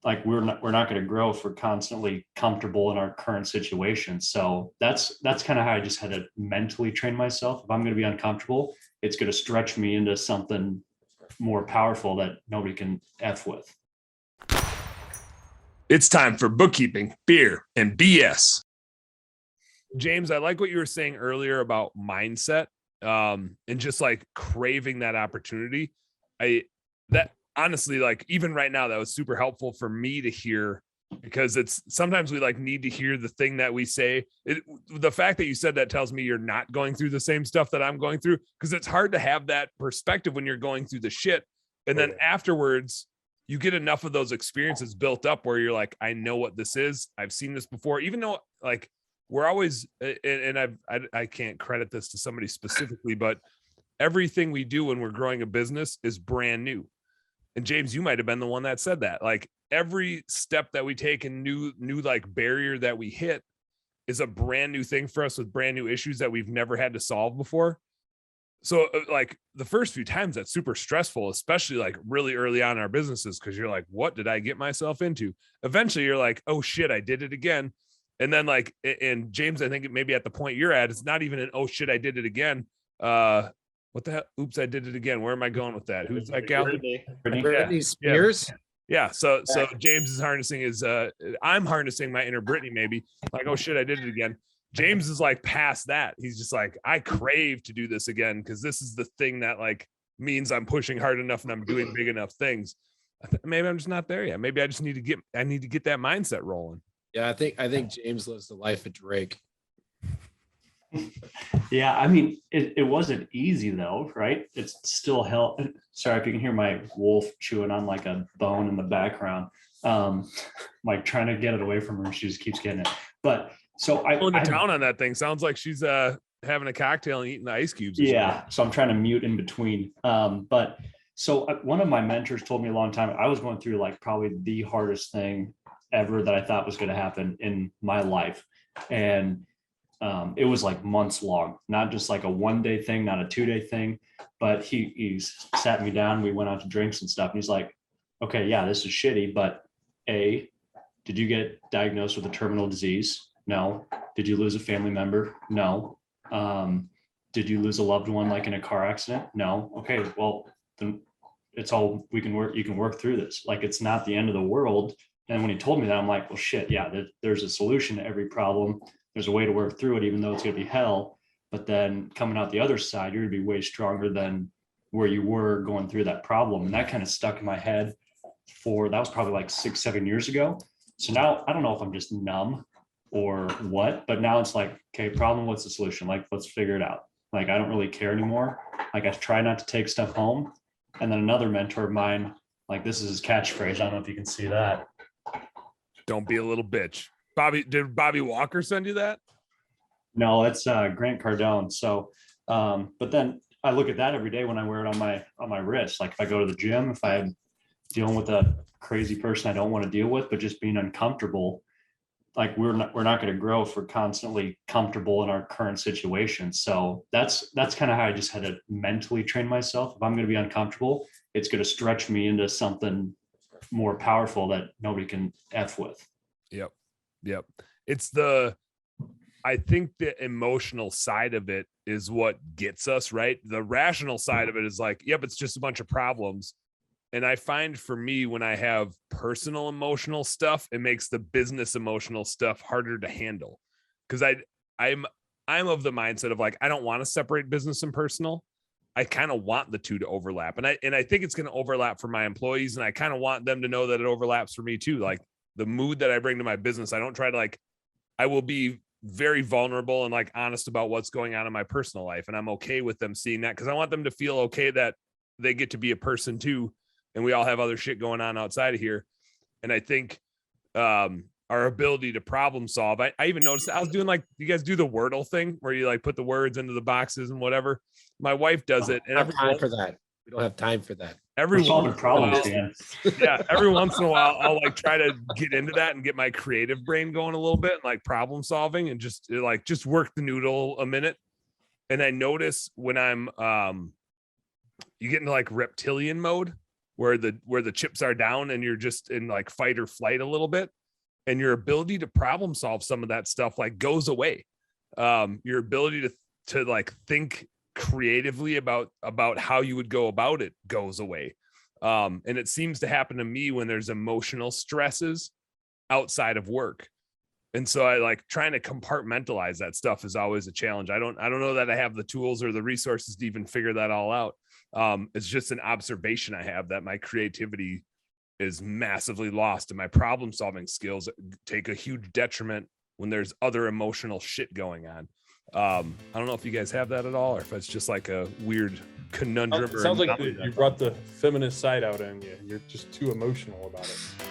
like we're not going to grow if we're constantly comfortable in our current situation. So that's kind of how I just had to mentally train myself. If I'm going to be uncomfortable, it's going to stretch me into something more powerful that nobody can F with. It's time for bookkeeping, beer, and BS. James, I like what you were saying earlier about mindset, and just like craving that opportunity. That honestly, like even right now, that was super helpful for me to hear, because it's sometimes we like need to hear the thing that we say. The fact that you said that tells me you're not going through the same stuff that I'm going through, because it's hard to have that perspective when you're going through the shit. And then afterwards, you get enough of those experiences built up where you're like, I know what this is. I've seen this before, even though like we're always, and I can't credit this to somebody specifically, but everything we do when we're growing a business is brand new. And James, you might've been the one that said that, like every step that we take and new like barrier that we hit is a brand new thing for us with brand new issues that we've never had to solve before. So like the first few times that's super stressful, especially like really early on in our businesses, because you're like, what did I get myself into? Eventually you're like, oh shit, I did it again. And then like, and James, I think maybe at the point you're at, it's not even an, oh shit, I did it again. What the hell? Oops, I did it again. Where am I going with that? Who's that gal? Britney Spears. Yeah. So James is harnessing his, I'm harnessing my inner Britney, maybe like, oh shit, I did it again. James is like past that. He's just like, I crave to do this again, because this is the thing that like means I'm pushing hard enough and I'm doing big enough things. Maybe I'm just not there yet. Maybe I just need to get that mindset rolling. Yeah, I think James lives the life of Drake. Yeah, I mean, it wasn't easy though, right? It's still hell. Sorry if you can hear my wolf chewing on like a bone in the background. Like trying to get it away from her. She just keeps getting it. But so I pulling it down on that thing. Sounds like she's having a cocktail and eating the ice cubes. Yeah, so I'm trying to mute in between. But so one of my mentors told me a long time, I was going through like probably the hardest thing ever that I thought was going to happen in my life. And it was like months long, not just like a 1 day thing, not a 2 day thing, but he sat me down, we went out to drinks and stuff. And he's like, okay, yeah, this is shitty, but did you get diagnosed with a terminal disease? No. Did you lose a family member? No. Did you lose a loved one like in a car accident? No. Okay, well, then it's all you can work through this. Like it's not the end of the world. And when he told me that, I'm like, well, shit, yeah, there's a solution to every problem. There's a way to work through it, even though it's going to be hell. But then coming out the other side, you're going to be way stronger than where you were going through that problem. And that kind of stuck in my head that was probably like 6-7 years ago. So now I don't know if I'm just numb or what, but now it's like, okay, problem, what's the solution? Like, let's figure it out. Like, I don't really care anymore. Like, I try not to take stuff home. And then another mentor of mine, like, this is his catchphrase. I don't know if you can see that. Don't be a little bitch. Did Bobby Walker send you that? No, it's Grant Cardone. So, but then I look at that every day when I wear it on my wrist. Like if I go to the gym, if I'm dealing with a crazy person I don't want to deal with, but just being uncomfortable, like we're not going to grow if we're constantly comfortable in our current situation. So that's kind of how I just had to mentally train myself. If I'm going to be uncomfortable, it's going to stretch me into something more powerful that nobody can F with. Yep. I think the emotional side of it is what gets us, right? The rational side of it is like, yep, it's just a bunch of problems. And I find for me, when I have personal emotional stuff, it makes the business emotional stuff harder to handle. Because I'm of the mindset of like, I don't want to separate business and personal. I kind of want the two to overlap. And I think it's going to overlap for my employees. And I kind of want them to know that it overlaps for me too. Like the mood that I bring to my business, I don't try to I will be very vulnerable and like honest about what's going on in my personal life. And I'm okay with them seeing that, because I want them to feel okay that they get to be a person too. And we all have other shit going on outside of here. And I think our ability to problem solve, I even noticed I was doing like, you guys do the Wordle thing where you like put the words into the boxes and whatever. My wife does it. And we don't have time for that. Every once in a while, I'll like try to get into that and get my creative brain going a little bit, and like problem solving and just work the noodle a minute. And I notice when I'm, you get into like reptilian mode, where the chips are down and you're just in like fight or flight a little bit, and your ability to problem solve some of that stuff like goes away. Your ability to like think creatively about how you would go about it goes away. And it seems to happen to me when there's emotional stresses outside of work. And so I like trying to compartmentalize that stuff is always a challenge. I don't know that I have the tools or the resources to even figure that all out. It's just an observation I have that my creativity is massively lost and my problem solving skills take a huge detriment when there's other emotional shit going on. I don't know if you guys have that at all, or if it's just like a weird conundrum. It sounds like you brought the feminist side out in you. You're just too emotional about it.